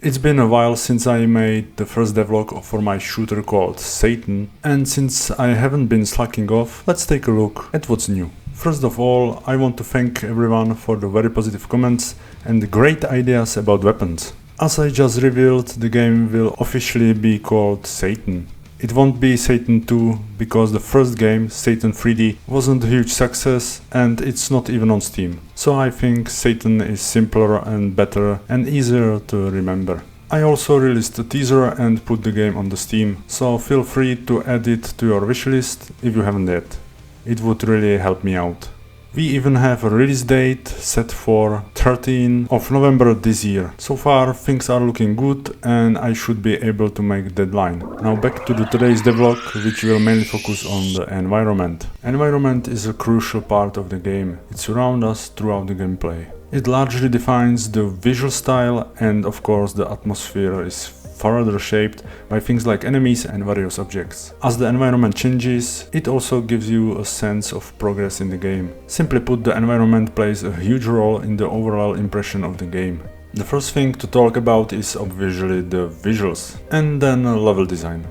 It's been a while since I made the first devlog for my shooter called Satan, and since I haven't been slacking off, let's take a look at what's new. First of all, I want to thank everyone for the very positive comments and the great ideas about weapons. As I just revealed, the game will officially be called Satan. It won't be Satan 2 because the first game, Satan 3D, wasn't a huge success and it's not even on Steam. So I think Satan is simpler and better and easier to remember. I also released a teaser and put the game on the Steam, so feel free to add it to your wishlist if you haven't yet. It would really help me out. We even have a release date set for 13th of November this year. So far things are looking good and I should be able to make the deadline. Now back to today's devlog, which will mainly focus on the environment. Environment is a crucial part of the game. It surrounds us throughout the gameplay. It largely defines the visual style, and of course the atmosphere is further shaped by things like enemies and various objects. As the environment changes, it also gives you a sense of progress in the game. Simply put, the environment plays a huge role in the overall impression of the game. The first thing to talk about is obviously the visuals, and then level design.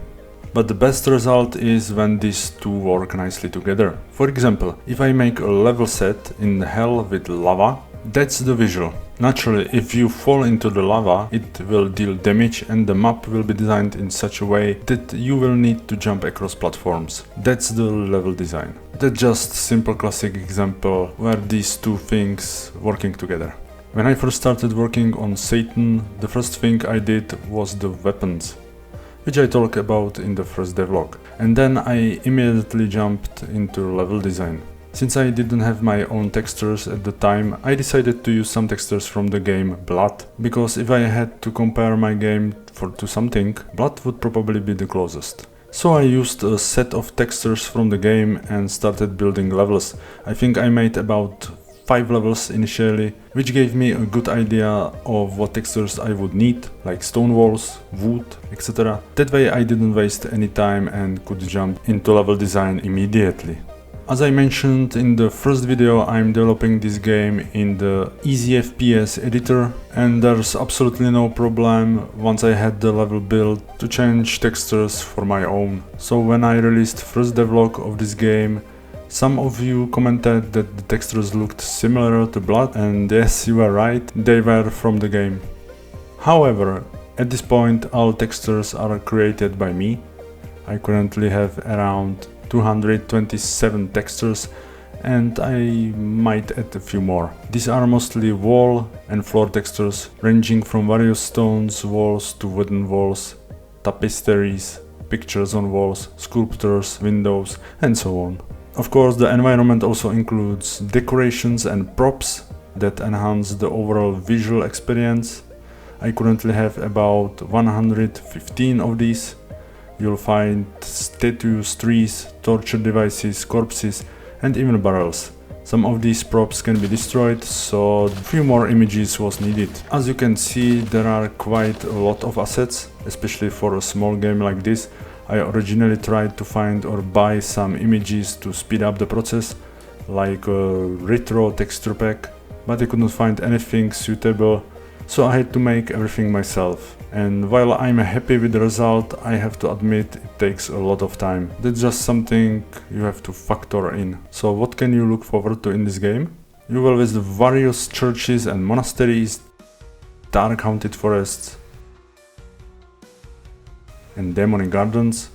But the best result is when these two work nicely together. For example, if I make a level set in hell with lava, that's the visual. Naturally, if you fall into the lava, it will deal damage and the map will be designed in such a way that you will need to jump across platforms. That's the level design. That's just simple classic example where these two things working together. When I first started working on Satan, the first thing I did was the weapons, which I talked about in the first devlog. And then I immediately jumped into level design. Since I didn't have my own textures at the time, I decided to use some textures from the game Blood, because if I had to compare my game to something, Blood would probably be the closest. So I used a set of textures from the game and started building levels. I think I made about 5 levels initially, which gave me a good idea of what textures I would need, like stone walls, wood, etc. That way I didn't waste any time and could jump into level design immediately. As I mentioned in the first video, I'm developing this game in the EFPS editor, and there's absolutely no problem once I had the level built to change textures for my own. So when I released first devlog of this game, some of you commented that the textures looked similar to Blood, and yes, you are right, they were from the game. However, at this point all textures are created by me. I currently have around 227 textures and I might add a few more. These are mostly wall and floor textures, ranging from various stones, walls to wooden walls, tapestries, pictures on walls, sculptures, windows, and so on. Of course, the environment also includes decorations and props that enhance the overall visual experience. I currently have about 115 of these. You'll find statues, trees, torture devices, corpses, and even barrels. Some of these props can be destroyed, so a few more images was needed. As you can see, there are quite a lot of assets, especially for a small game like this. I originally tried to find or buy some images to speed up the process, like a retro texture pack, but I couldn't find anything suitable, so I had to make everything myself. And while I'm happy with the result, I have to admit it takes a lot of time. That's just something you have to factor in. So what can you look forward to in this game? You will visit various churches and monasteries, dark haunted forests, and demonic gardens.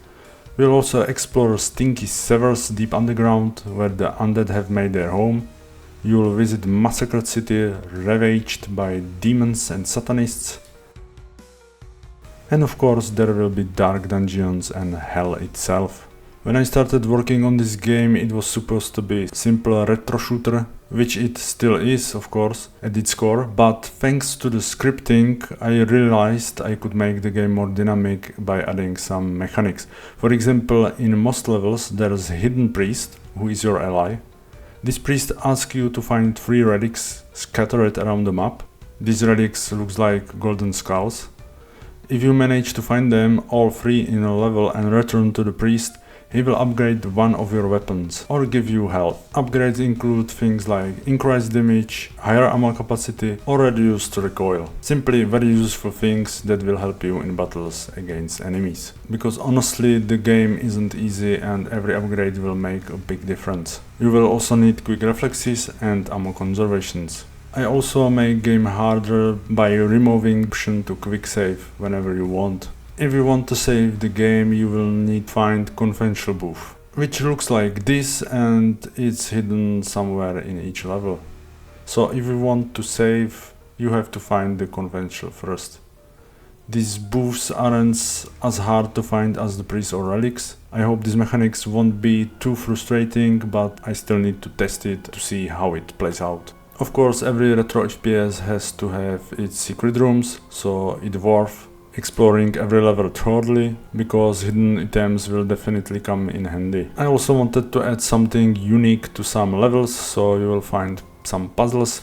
We'll also explore stinky sewers deep underground where the undead have made their home. You'll visit massacred city ravaged by demons and satanists. And of course there will be dark dungeons and hell itself. When I started working on this game, it was supposed to be a simple retro shooter, which it still is, of course, at its core, but thanks to the scripting I realized I could make the game more dynamic by adding some mechanics. For example, in most levels there's a hidden priest who is your ally. This priest asks you to find 3 relics scattered around the map. These relics looks like golden skulls. If you manage to find them all 3 in a level and return to the priest, He will upgrade one of your weapons or give you health. Upgrades include things like increased damage, higher ammo capacity or reduced recoil. Simply very useful things that will help you in battles against enemies. Because honestly the game isn't easy and every upgrade will make a big difference. You will also need quick reflexes and ammo conservations. I also make game harder by removing option to quick save whenever you want. If you want to save the game, you will need to find conventional booth, which looks like this and it's hidden somewhere in each level. So if you want to save, you have to find the conventional first. These booths aren't as hard to find as the priest or relics. I hope these mechanics won't be too frustrating, but I still need to test it to see how it plays out. Of course, every retro FPS has to have its secret rooms, so it's worth exploring every level thoroughly, because hidden items will definitely come in handy. I also wanted to add something unique to some levels, so you will find some puzzles,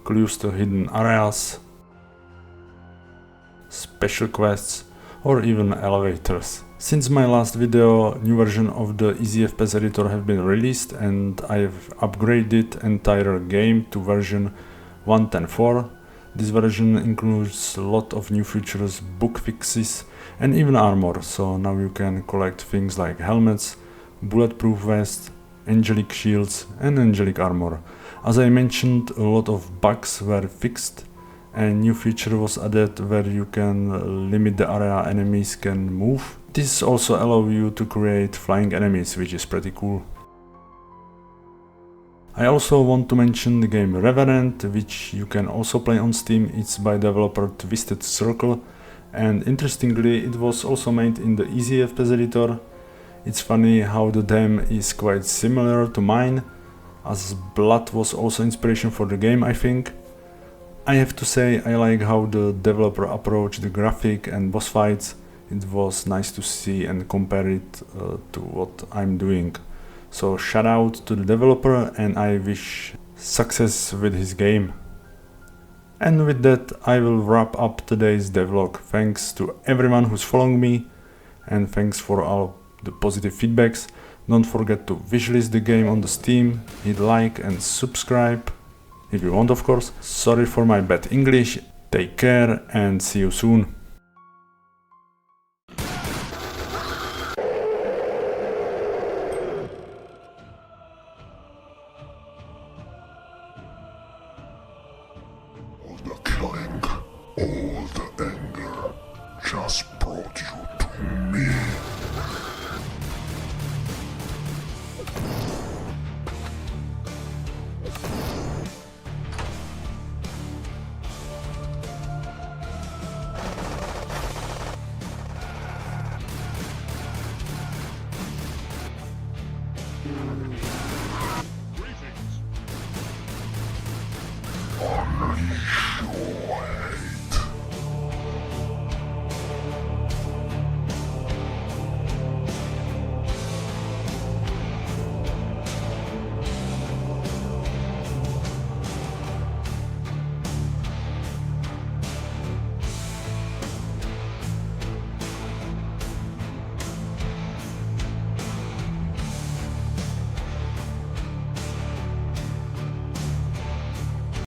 clues to hidden areas, special quests or even elevators. Since my last video, new version of the EFPS editor have been released and I've upgraded entire game to version 1.10.4. This version includes a lot of new features, bug fixes and even armor, so now you can collect things like helmets, bulletproof vests, angelic shields and angelic armor. As I mentioned, a lot of bugs were fixed and new feature was added where you can limit the area enemies can move. This also allows you to create flying enemies, which is pretty cool. I also want to mention the game Revenant, which you can also play on Steam. It's by developer Twisted Circle, and interestingly it was also made in the EFPS editor. It's funny how the demo is quite similar to mine, as blood was also inspiration for the game, I think. I have to say I like how the developer approached the graphic and boss fights. It was nice to see and compare it to what I'm doing. So shout out to the developer and I wish success with his game. And with that I will wrap up today's devlog. Thanks to everyone who's following me and thanks for all the positive feedbacks. Don't forget to wishlist the game on the Steam, hit like and subscribe if you want, of course. Sorry for my bad English, take care and see you soon. The killing, all the anger, just brought you to me. Unleash your